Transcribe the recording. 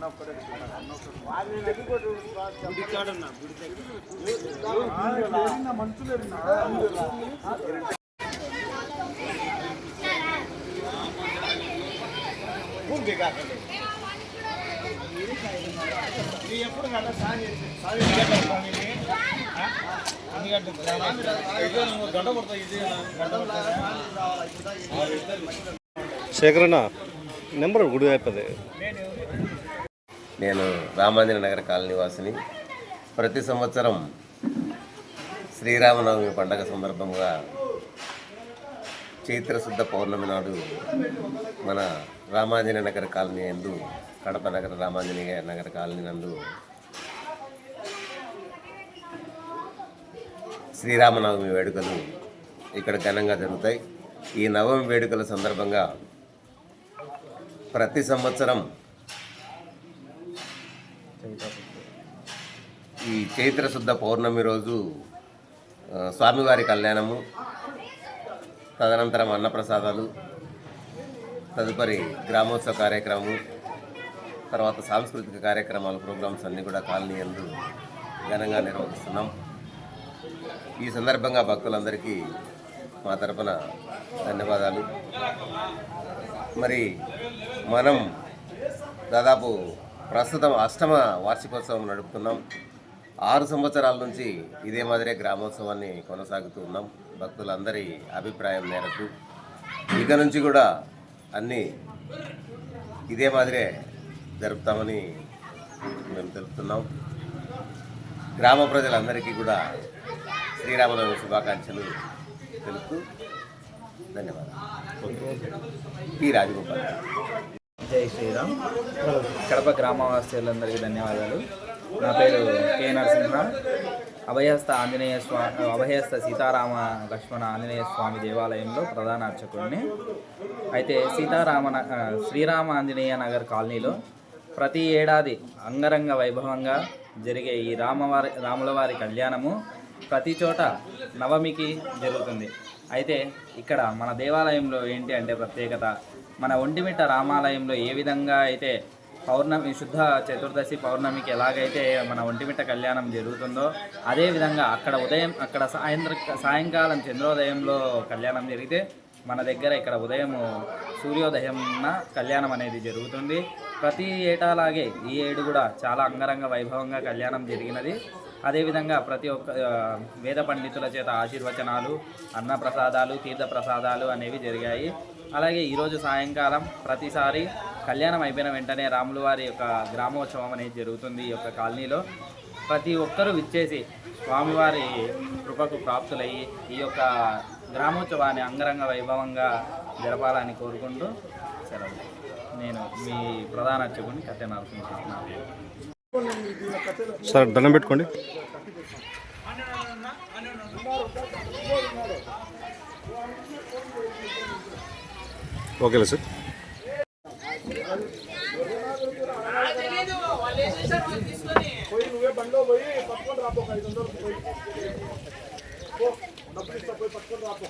ఎప్పుడు శేఖరన్న నెంబర్ గుడి అయిపోతుంది. నేను రామాంజన నగర కాలనీ వాసిని. ప్రతి సంవత్సరం శ్రీరామనవమి పండగ సందర్భంగా చైత్రశుద్ధ పౌర్ణమి నాడు మన రామాంజనేయ నగర కాలనీ నందు, కడప నగర రామాంజనేయ నగర కాలనీ నందు శ్రీరామనవమి వేడుకలు ఇక్కడ ఘనంగా జరుగుతాయి. ఈ నవమి వేడుకల సందర్భంగా ప్రతి సంవత్సరం ఈ చైత్రశుద్ధ పౌర్ణమి రోజు స్వామివారి కళ్యాణము, తదనంతరం అన్నప్రసాదాలు, తదుపరి గ్రామోత్సవ కార్యక్రమం, తర్వాత సాంస్కృతిక కార్యక్రమాలు, ప్రోగ్రామ్స్ అన్నీ కూడా కాలనీ యందు ఘనంగా నిర్వహిస్తున్నాం. ఈ సందర్భంగా భక్తులందరికీ మా తరపున ధన్యవాదాలు. మరి మనం దాదాపు ప్రస్తుతం 8వ వార్షికోత్సవం నడుపుతున్నాం. 6 సంవత్సరాల నుంచి ఇదే మాదిరే గ్రామోత్సవాన్ని కొనసాగుతూ ఉన్నాం. భక్తులందరి అభిప్రాయం మేరకు ఇక నుంచి కూడా అన్నీ ఇదే మాదిరే జరుపుతామని మేము తెలుపుతున్నాం. గ్రామ ప్రజలందరికీ కూడా శ్రీరామనవమి శుభాకాంక్షలు తెలుపుతూ ధన్యవాదాలు. పి రాజగోపాల్. జై శ్రీరామ్. కడప గ్రామవాసులందరికీ ధన్యవాదాలు. నా పేరు కె నరసింహ. అభయహస్త సీతారామ లక్ష్మణ ఆంజనేయ స్వామి దేవాలయంలో ప్రధాన అర్చకుడిని. అయితే శ్రీరామ ఆంజనేయ నగర్ కాలనీలో ప్రతి ఏడాది అంగరంగ వైభవంగా జరిగే ఈ రాములవారి కళ్యాణము ప్రతి చోట నవమికి జరుగుతుంది. అయితే ఇక్కడ మన దేవాలయంలో ఏంటి అంటే ప్రత్యేకత, మన ఒంటిమిట్ట రామాలయంలో ఏ విధంగా అయితే పౌర్ణమి శుద్ధ చతుర్దశి పౌర్ణమికి ఎలాగైతే మన ఒంటిమిట్ట కళ్యాణం జరుగుతుందో అదేవిధంగా అక్కడ సాయంకాలం చంద్రోదయంలో కళ్యాణం జరిగితే మన దగ్గర ఇక్కడ ఉదయం సూర్యోదయంన కళ్యాణం అనేది జరుగుతుంది. ప్రతి ఏటాలాగే ఈ ఏడు కూడా చాలా అంగరంగ వైభవంగా కళ్యాణం జరిగినది. అదేవిధంగా ప్రతి ఒక్క వేద పండితుల చేత ఆశీర్వచనాలు, అన్నప్రసాదాలు, తీర్థప్రసాదాలు అనేవి జరిగాయి. అలాగే ఈరోజు సాయంకాలం ప్రతిసారి కళ్యాణం అయిపోయిన వెంటనే రాముల వారి యొక్క గ్రామోత్సవం అనేది జరుగుతుంది. ఈ యొక్క కాలనీలో ప్రతి ఒక్కరూ విచ్చేసి స్వామివారి కృపకు ప్రాప్తులయ్యి ఈ యొక్క గ్రామోత్సవాన్ని అంగరంగ వైభవంగా జరపాలని కోరుకుంటూ సెలవు. నేను మీ ప్రధాన అర్చకుడిని కట్టె నరసింహ. సార్ దండం పెట్టుకోండి. ఓకేలే సార్. నువ్వే బండిలో పోయి పట్టుకొని రాపో, 500 పోయి డబ్బులు ఇస్తా, పోయి పట్టుకొని రాపో.